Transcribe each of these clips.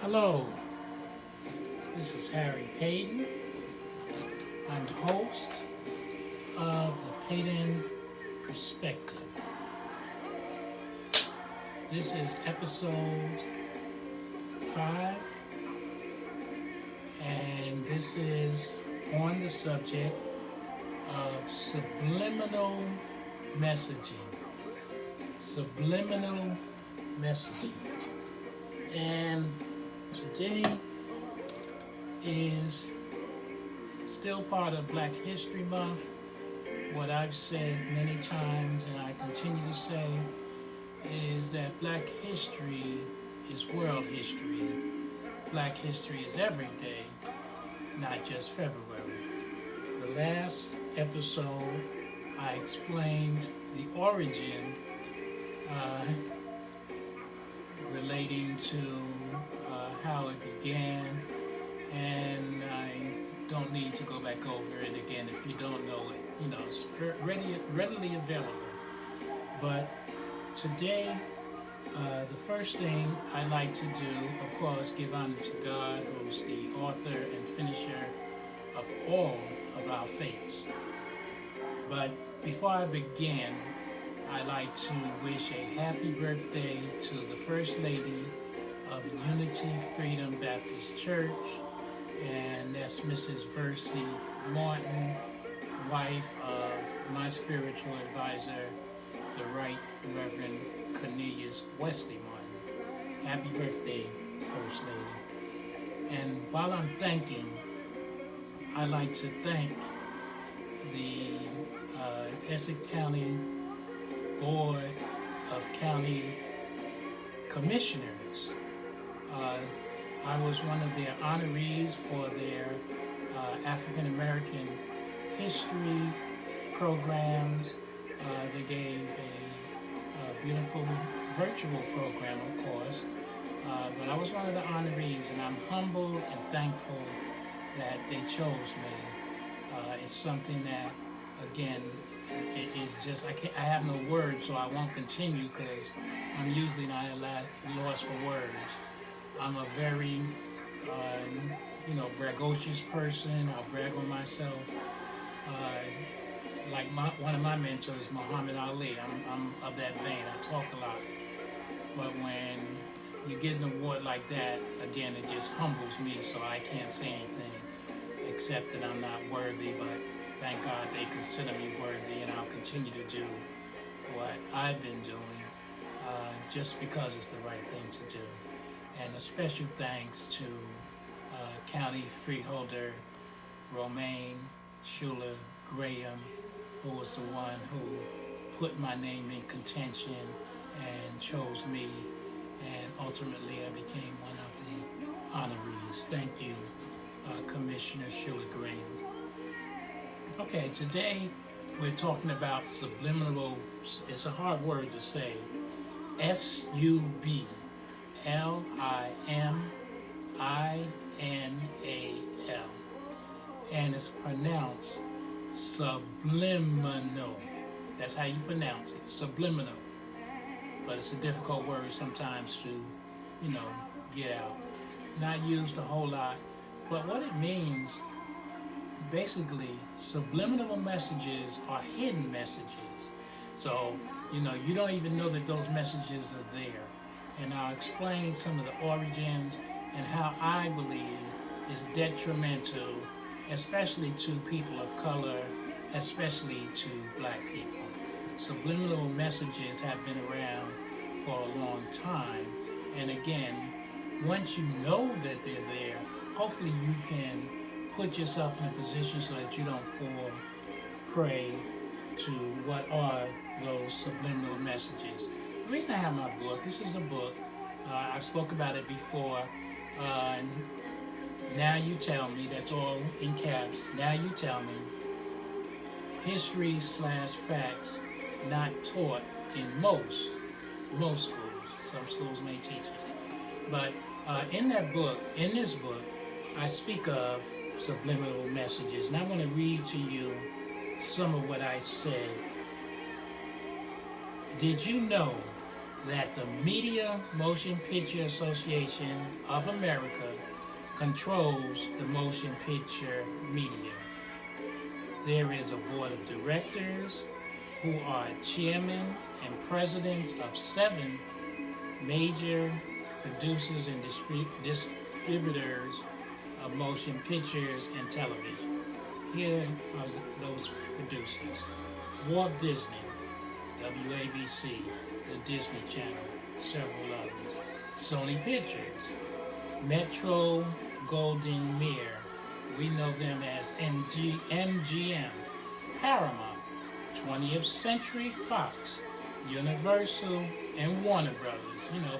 Hello, this is Harry Paden. I'm host of the Paden Perspective. This is episode 5, and this is on the subject of subliminal messaging. Subliminal messaging. And today is still part of Black History Month. What I've said many times and I continue to say is that Black history is world history. Black history is every day, not just February. The last episode I explained the origin relating to how it began, and I don't need to go back over it again if you don't know it. You know, it's readily available. But today, the first thing I like to do, of course, give honor to God, who's the author and finisher of all of our faiths. But before I begin, I like to wish a happy birthday to the First Lady of Unity Freedom Baptist Church, and that's Mrs. Versie Martin, wife of my spiritual advisor, the Right Reverend Cornelius Wesley Martin. Happy birthday, First Lady. And while I'm thanking, I like to thank the Essex County Board of County Commissioners. I was one of their honorees for their African American history programs. They gave a beautiful virtual program, of course, but I was one of the honorees, and I'm humbled and thankful that they chose me. It's something that, again, it is just, I have no words, so I won't continue because I'm usually not at loss for words. I'm a very, bragocious person. I'll brag on myself. Like one of my mentors, Muhammad Ali, I'm of that vein. I talk a lot. But when you get an award like that, again, it just humbles me, so I can't say anything except that I'm not worthy, but thank God they consider me worthy, and I'll continue to do what I've been doing just because it's the right thing to do. And a special thanks to County Freeholder Romaine Schuler Graham, who was the one who put my name in contention and chose me, and ultimately I became one of the honorees. Thank you, Commissioner Schuler Graham. Okay, today we're talking about subliminal, it's a hard word to say, Sublimnal. And it's pronounced subliminal. That's how you pronounce it, subliminal. But it's a difficult word sometimes to, get out. Not used a whole lot, but what it means, basically, subliminal messages are hidden messages. So, you don't even know that those messages are there. And I'll explain some of the origins and how I believe is detrimental, especially to people of color, especially to Black people. Subliminal messages have been around for a long time. And again, once you know that they're there, hopefully you can put yourself in a position so that you don't fall prey to what are those subliminal messages. The reason I have my book, this is a book, I've spoke about it before, Now You Tell Me, that's all in caps, Now You Tell Me, history/facts not taught in most schools. Some schools may teach it. But in this book, I speak of subliminal messages, and I'm going to read to you some of what I said. Did you know that the Media Motion Picture Association of America controls the motion picture media. There is a board of directors who are chairmen and presidents of 7 major producers and distributors of motion pictures and television. Here are those producers: Walt Disney, WABC, the Disney Channel, several others. Sony Pictures, Metro Goldwyn Mayer, we know them as MGM, Paramount, 20th Century Fox, Universal, and Warner Brothers,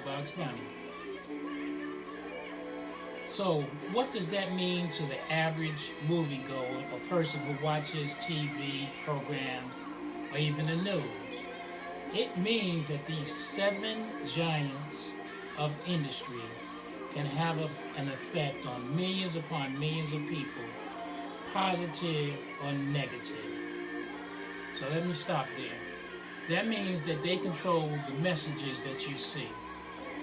Bugs Bunny. So what does that mean to the average moviegoer, a person who watches TV programs or even the news? It means that these 7 giants of industry can have an effect on millions upon millions of people, positive or negative. So let me stop there. That means that they control the messages that you see.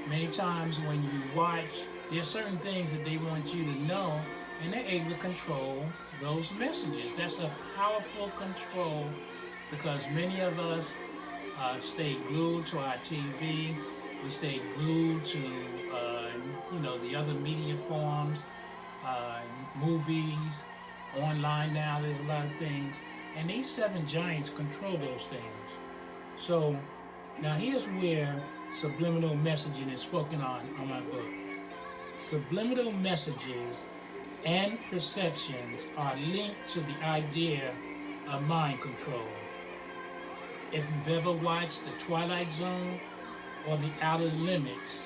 Many times when you watch, there are certain things that they want you to know, and they're able to control those messages. That's a powerful control, because many of us stay glued to our TV. We stay glued to the other media forms, movies, online now. There's a lot of things, and these 7 giants control those things. So now here's where subliminal messaging is spoken on my book. Subliminal messages and perceptions are linked to the idea of mind control. If you've ever watched The Twilight Zone or The Outer Limits,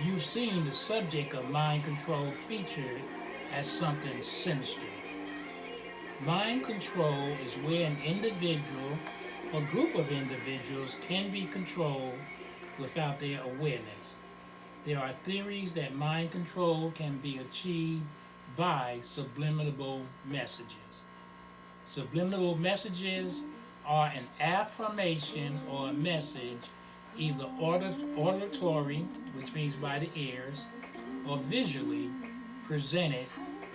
you've seen the subject of mind control featured as something sinister. Mind control is where an individual or group of individuals can be controlled without their awareness. There are theories that mind control can be achieved by subliminal messages. Subliminal messages are an affirmation or a message, either auditory, which means by the ears, or visually presented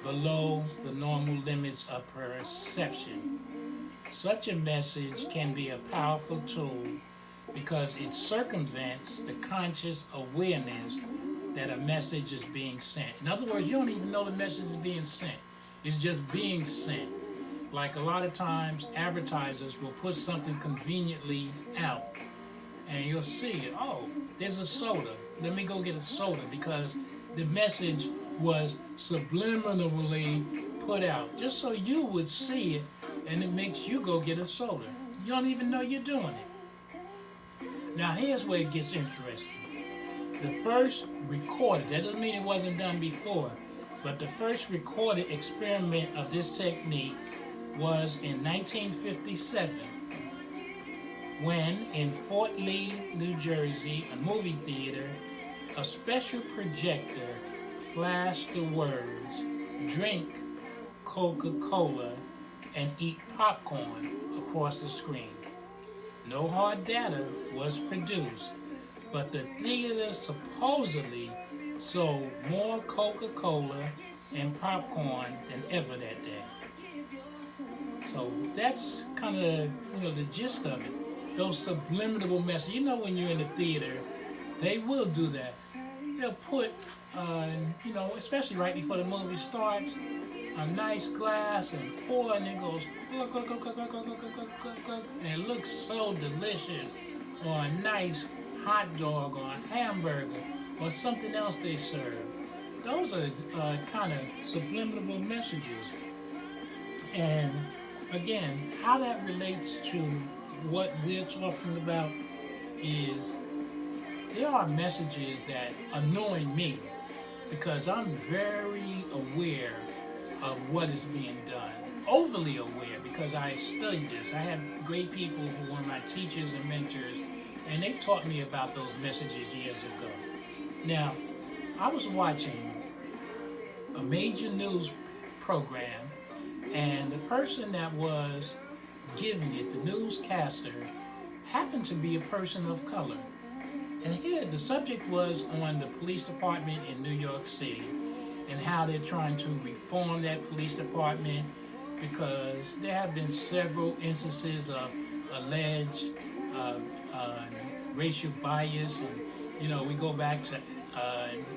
below the normal limits of perception. Such a message can be a powerful tool because it circumvents the conscious awareness that a message is being sent. In other words, you don't even know the message is being sent. It's just being sent. Like a lot of times, advertisers will put something conveniently out, and you'll see it. Oh, there's a soda. Let me go get a soda, because the message was subliminally put out, just so you would see it, and it makes you go get a soda. You don't even know you're doing it. Now here's where it gets interesting. The first recorded, that doesn't mean it wasn't done before, but the first recorded experiment of this technique was in 1957, when in Fort Lee, New Jersey, a movie theater, a special projector flashed the words, "Drink Coca-Cola and eat popcorn" across the screen. No hard data was produced, but the theater supposedly sold more Coca-Cola and popcorn than ever that day. So that's kind of the gist of it. Those subliminal messages. When you're in the theater, they will do that. They'll put, especially right before the movie starts, a nice glass and pour, and it goes glug, glug, glug, glug, glug, glug, glug, glug, glug, and it looks so delicious. Or a nice hot dog or a hamburger or something else they serve. Those are kind of subliminal messages. And again, how that relates to what we're talking about is there are messages that annoy me because I'm very aware of what is being done. Overly aware, because I studied this. I had great people who were my teachers and mentors, and they taught me about those messages years ago. Now, I was watching a major news program, and the person that was giving it, the newscaster, happened to be a person of color. And here, the subject was on the police department in New York City and how they're trying to reform that police department because there have been several instances of alleged uh, uh, racial bias. And, we go back to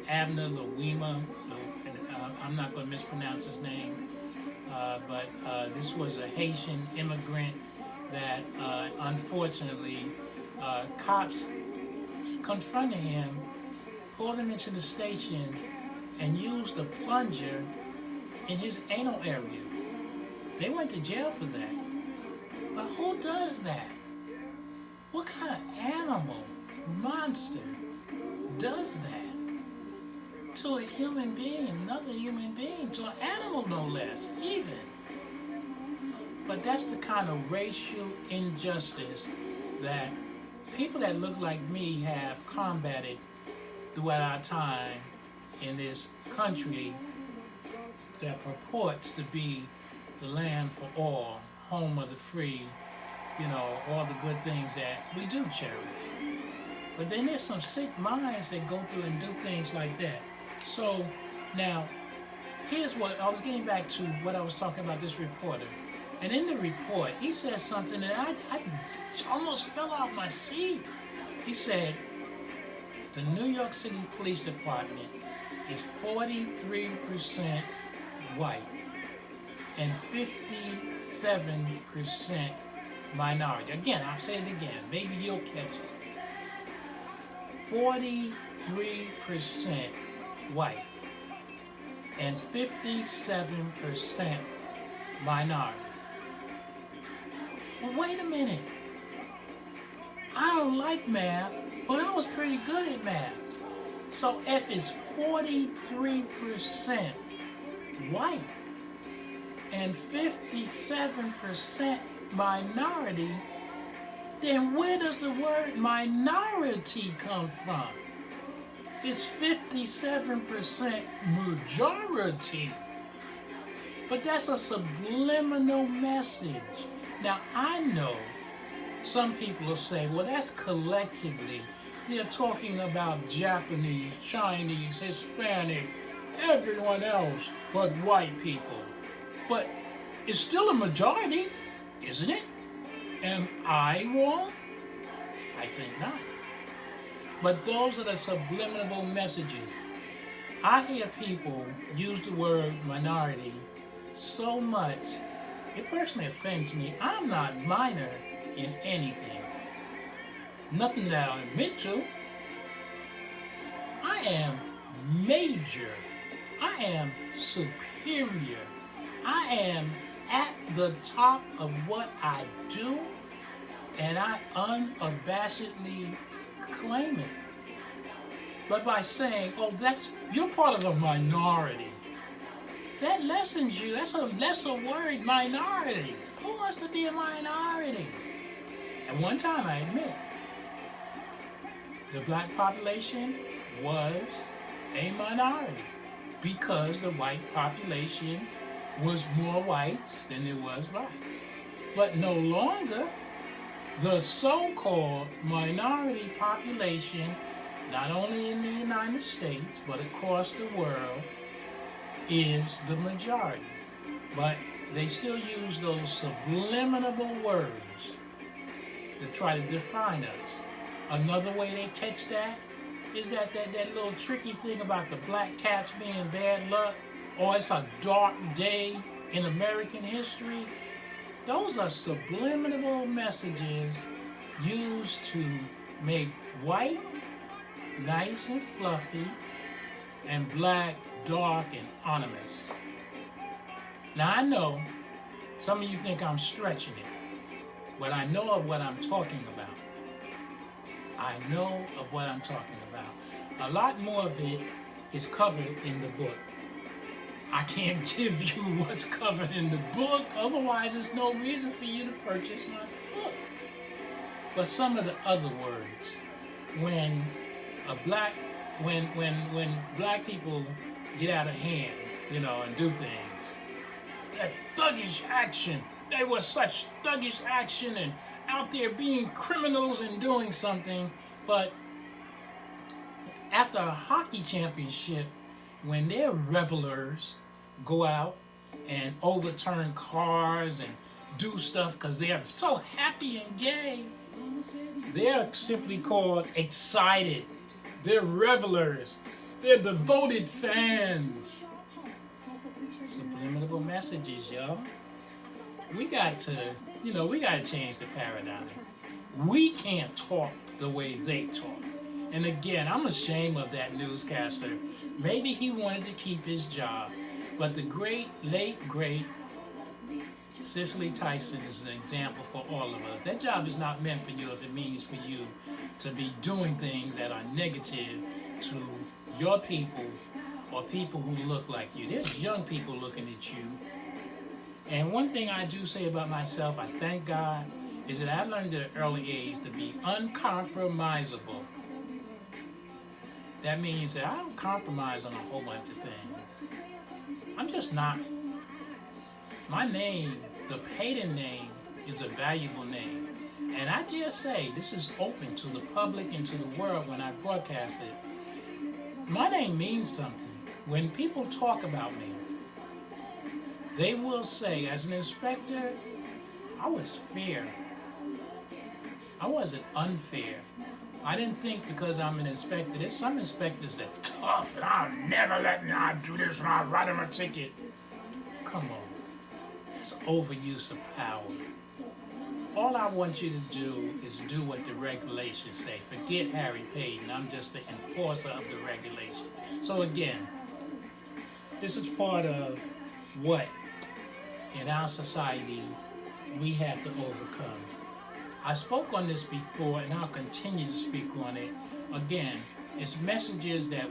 Abner Louima. I'm not going to mispronounce his name, but this was a Haitian immigrant that unfortunately cops confronted him, pulled him into the station, and used a plunger in his anal area. They went to jail for that. But who does that? What kind of animal, monster, does that to a human being, another human being, to an animal no less, even? But that's the kind of racial injustice that people that look like me have combated throughout our time in this country that purports to be the land for all, home of the free, all the good things that we do cherish. But then there's some sick minds that go through and do things like that. So now, here's what I was getting back to what I was talking about, this reporter. And in the report, he said something that I almost fell out my seat. He said, the New York City Police Department is 43% white and 57% minority. Again, I'll say it again. Maybe you'll catch it. 43% white and 57% minority. Well, wait a minute. I don't like math, but I was pretty good at math. So if it's 43% white and 57% minority, then where does the word minority come from? It's 57% majority. But that's a subliminal message. Now, I know some people will say, well, that's collectively. They're talking about Japanese, Chinese, Hispanic, everyone else but white people. But it's still a majority, isn't it? Am I wrong? I think not. But those are the subliminal messages. I hear people use the word minority so much, it personally offends me. I'm not minor in anything. Nothing that I'll admit to. I am major. I am superior. I am at the top of what I do, and I unabashedly claim it. But by saying, oh, you're part of a minority, that lessens you. That's a lesser word, minority. Who wants to be a minority? At one time, I admit, the black population was a minority because the white population was more whites than there was blacks. But no longer, the so-called minority population, not only in the United States, but across the world, is the majority. But they still use those subliminal words to try to define us. Another way they catch that is that little tricky thing about the black cats being bad luck, or it's a dark day in American history. Those are subliminal messages used to make white nice and fluffy and black dark and ominous. Now I know some of you think I'm stretching it, but I know of what I'm talking about. I know of what I'm talking about. A lot more of it is covered in the book. I can't give you what's covered in the book, otherwise there's no reason for you to purchase my book. But some of the other words, when black people get out of hand, and do things, that thuggish action, they were such thuggish action and out there being criminals and doing something, but after a hockey championship, when their revelers go out and overturn cars and do stuff because they are so happy and gay, they're simply called excited. They're revelers. They're devoted fans. Subliminal messages, y'all. We got to change the paradigm. We can't talk the way they talk. And again, I'm ashamed of that newscaster. Maybe he wanted to keep his job, but the late great Cicely Tyson is an example for all of us. That job is not meant for you if it means for you to be doing things that are negative to your people or people who look like you. There's young people looking at you. And one thing I do say about myself, I thank God, is that I learned at an early age to be uncompromisable. That means that I don't compromise on a whole bunch of things. I'm just not. My name, the Paden name, is a valuable name. And I dare say, this is open to the public and to the world when I broadcast it. My name means something. When people talk about me, they will say, as an inspector, I was fair. I wasn't unfair. I didn't think because I'm an inspector, there's some inspectors that's tough and I'll never let them do this and I'll write them a ticket. Come on. It's overuse of power. All I want you to do is do what the regulations say. Forget Harry Paden. I'm just the enforcer of the regulation. So again, this is part of what in our society we have to overcome. I spoke on this before and I'll continue to speak on it. Again, it's messages that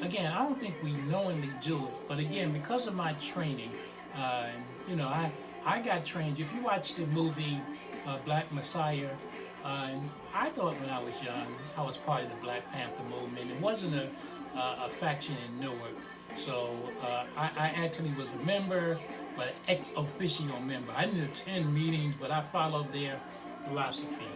I don't think we knowingly do it, but again, because of my training, I got trained. If you watch the movie Black Messiah, I thought when I was young, I was part of the Black Panther movement. It wasn't a faction in Newark. So I actually was a member, but an ex officio member. I didn't attend meetings, but I followed their philosophy.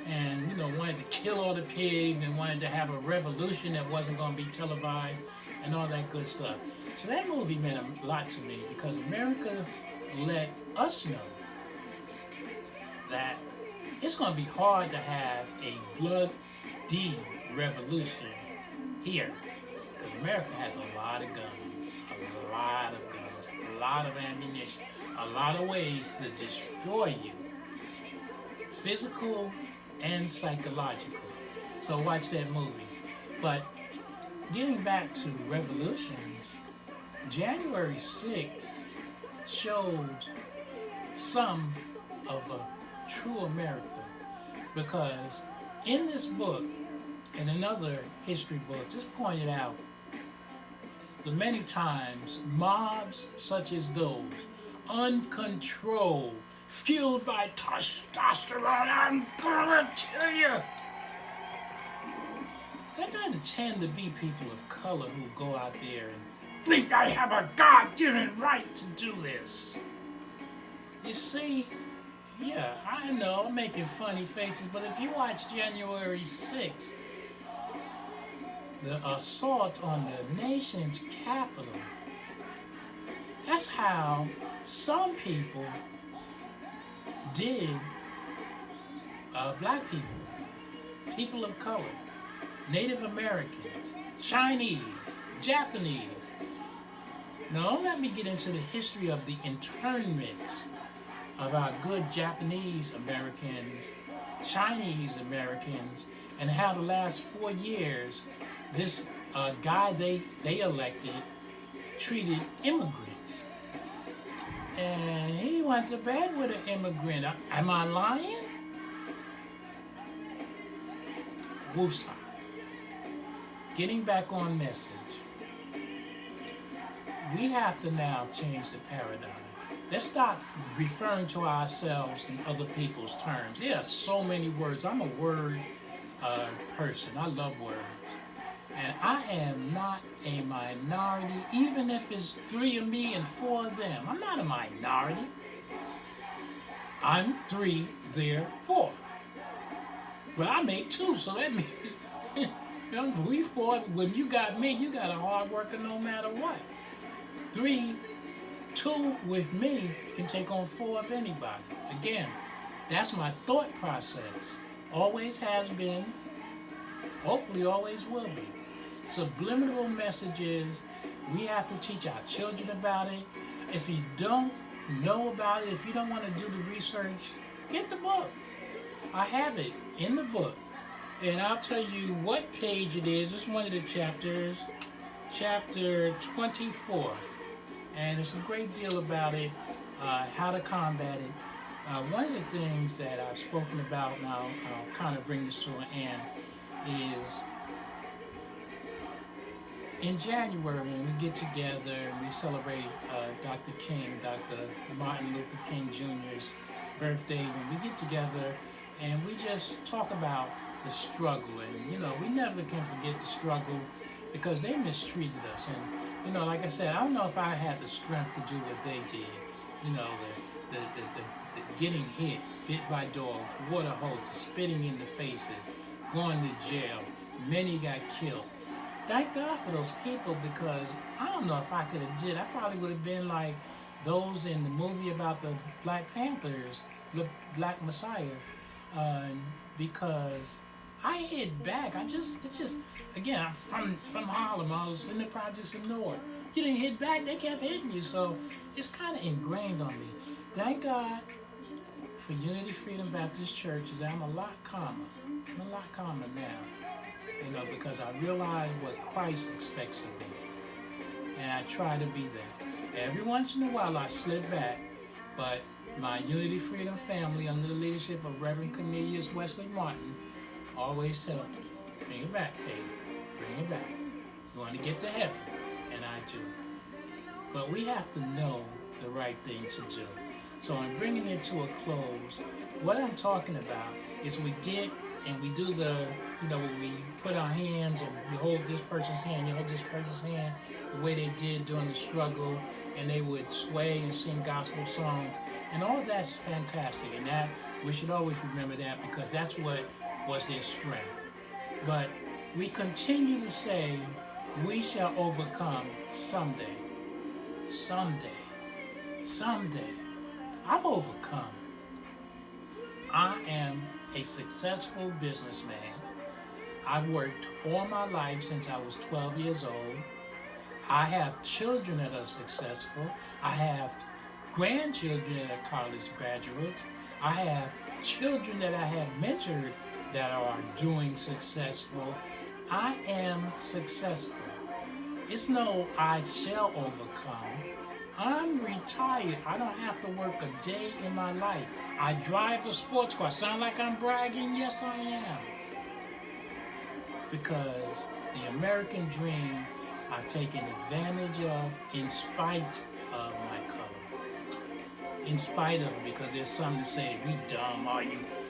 And, wanted to kill all the pigs and wanted to have a revolution that wasn't going to be televised and all that good stuff. So that movie meant a lot to me because America let us know that it's going to be hard to have a bloody revolution here. Because America has a lot of guns, a lot of ammunition, a lot of ways to destroy you, physical and psychological. So watch that movie. But getting back to revolutions, January 6th showed some of a true America, because in this book and another history book just pointed out that many times mobs such as those, uncontrolled, fueled by testosterone, I'm gonna tell you, that doesn't tend to be people of color who go out there and think I have a God-given right to do this. You see, yeah, I know, I'm making funny faces, but if you watch January 6th, the assault on the nation's capital, that's how some people did black people, people of color, Native Americans, Chinese, Japanese. Now, don't let me get into the history of the internment of our good Japanese Americans, Chinese Americans, and how the last 4 years, this guy they elected treated immigrants. And he went to bed with an immigrant. Am I lying? Woosah. Getting back on message. We have to now change the paradigm. Let's stop referring to ourselves in other people's terms. There are so many words. I'm a word person. I love words. And I am not a minority, even if it's 3 of me and 4 of them. I'm not a minority. I'm 3, they're 4. But I make 2, so that means We fought. When you got me, you got a hard worker no matter what. Three, two with me can take on four of anybody. Again, that's my thought process. Always has been, hopefully always will be. Subliminal messages, we have to teach our children about it. If you don't know about it, if you don't want to do the research, get the book. I have it in the book. And I'll tell you what page it is. It's one of the chapters, chapter 24. And it's a great deal about it, how to combat it. One of the things that I've spoken about, now I'll kind of bring this to an end, is in January when we get together and we celebrate Dr. Martin Luther King Jr.'s birthday, when we get together and we just talk about the struggle, and we never can forget the struggle because they mistreated us. And like I said, I don't know if I had the strength to do what they did. The getting bit by dogs, water hoses, spitting in the faces, going to jail. Many got killed. Thank God for those people, because I don't know if I could have did. I probably would have been like those in the movie about the Black Panthers, the Black Messiah, because I hit back. Again, I'm from Harlem. I was in the projects in Newark. You didn't hit back, they kept hitting you. So it's kind of ingrained on me. Thank God for Unity Freedom Baptist Church, is I'm a lot calmer. I'm a lot calmer now, because I realize what Christ expects of me. And I try to be that. Every once in a while I slip back, but my Unity Freedom family, under the leadership of Reverend Cornelius Wesley Martin, always tell me, bring it back, baby, bring it back. You want to get to heaven, and I do. But we have to know the right thing to do. So I'm bringing it to a close. What I'm talking about is we get and we do the, when we put our hands and we hold this person's hand, you hold this person's hand, the way they did during the struggle, and they would sway and sing gospel songs, and all that's fantastic, and that we should always remember that, because that's what was their strength. But we continue to say, we shall overcome someday. Someday. Someday. I've overcome. I am a successful businessman. I've worked all my life since I was 12 years old. I have children that are successful. I have grandchildren that are college graduates. I have children that I have mentored that are doing successful. I am successful. It's no I shall overcome. I'm retired. I don't have to work a day in my life. I drive a sports car. Sound like I'm bragging? Yes, I am. Because the American dream I've taken advantage of in spite of my color. In spite of it, because there's some that say that we dumb, or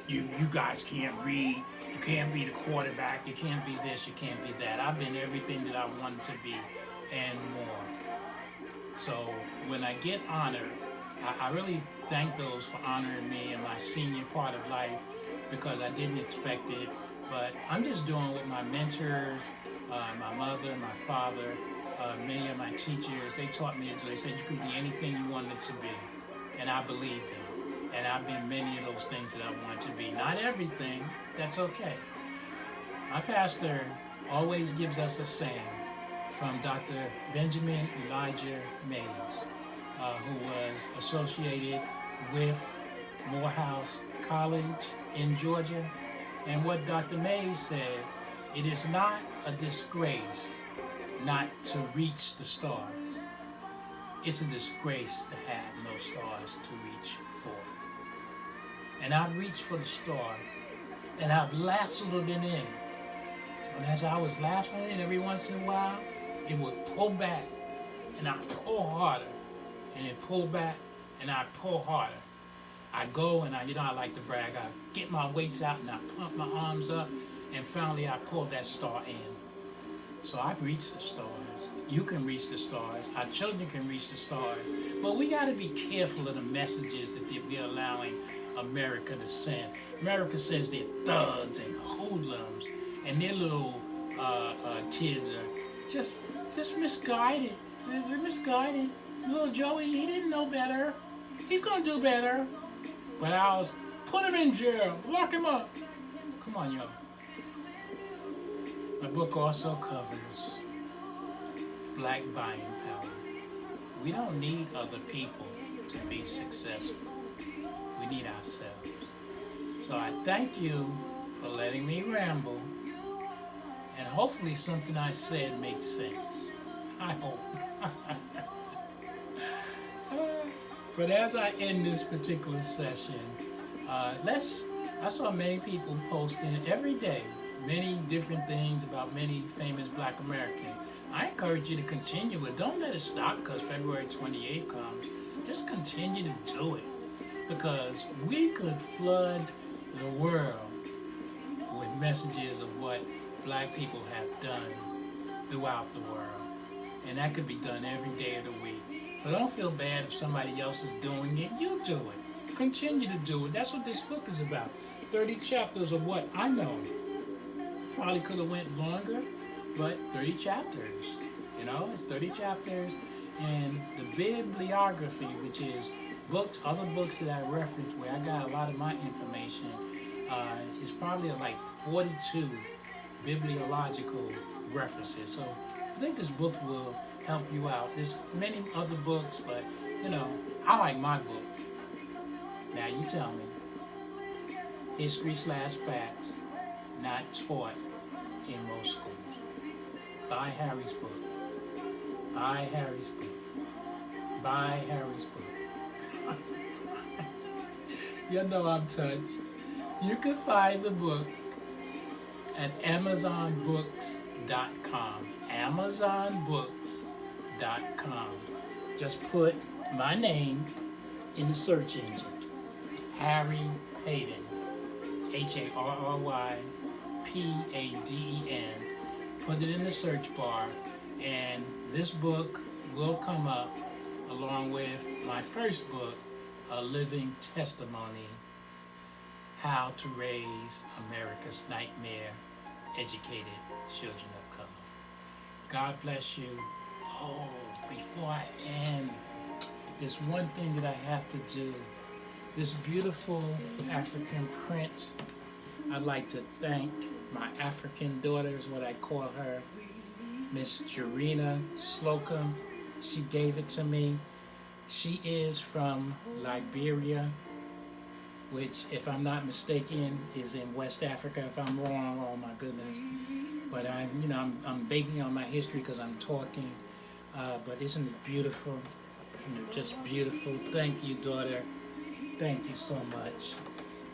you guys can't read, you can't be the quarterback, you can't be this, you can't be that. I've been everything that I wanted to be and more. So when I get honored, I really thank those for honoring me in my senior part of life, because I didn't expect it. But I'm just doing what my mentors, my mother, my father, many of my teachers, they taught me to do. They said you could be anything you wanted to be. And I believed them. And I've been many of those things that I wanted to be. Not everything, that's okay. My pastor always gives us a saying from Dr. Benjamin Elijah Mays, who was associated with Morehouse College in Georgia. And what Dr. Mays said, it is not a disgrace not to reach the stars. It's a disgrace to have no stars to reach for. And I've reached for the star, and I've lassoed it in. And as I was lassoing it, every once in a while, it would pull back, and I'd pull harder, and it pull back, and I'd pull harder. I go and I like to brag. I get my weights out and I pump my arms up, and finally I pull that star in. So I've reached the stars. You can reach the stars. Our children can reach the stars. But we got to be careful of the messages that we're allowing America to send. America says they're thugs and hoodlums, and their little kids are just misguided. They're misguided. Little Joey, he didn't know better. He's gonna do better. But I was put him in jail, lock him up. Come on, yo. My book also covers black buying power. We don't need other people to be successful. We need ourselves. So I thank you for letting me ramble, and hopefully something I said makes sense. I hope. But as I end this particular session, I saw many people posting every day many different things about many famous black Americans. I encourage you to continue it. Don't let it stop because February 28th comes. Just continue to do it, because we could flood the world with messages of what black people have done throughout the world. And that could be done every day of the week. So don't feel bad if somebody else is doing it. You do it. Continue to do it. That's what this book is about. 30 chapters of what I know. Probably could have went longer, but 30 chapters. You know, it's 30 chapters. And the bibliography, which is books, other books that I reference where I got a lot of my information, is probably like 42 bibliological references. So I think this book will help you out. There's many other books, but you know, I like my book. Now you tell me. History/facts not taught in most schools. Buy Harry's book. Buy Harry's book. Buy Harry's book. You know I'm touched. You can find the book at AmazonBooks.com. AmazonBooks.com. Just put my name in the search engine. Harry Paden. HarryPaden. Put it in the search bar, and this book will come up along with my first book, A Living Testimony, How to Raise America's Nightmare Educated Children of Color. God bless you. Oh, before I end, there's one thing that I have to do. This beautiful African print, I'd like to thank my African daughter, is what I call her, Miss Jarena Slocum. She gave it to me. She is from Liberia, which, if I'm not mistaken, is in West Africa. If I'm wrong, oh my goodness. But I'm banking on my history because I'm talking. But isn't it beautiful? Isn't it just beautiful? Thank you, daughter. Thank you so much.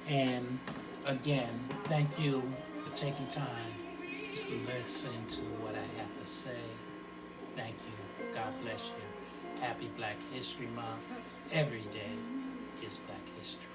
And again, thank you for taking time to listen to what I have to say. Thank you. God bless you. Happy Black History Month. Every day is Black History.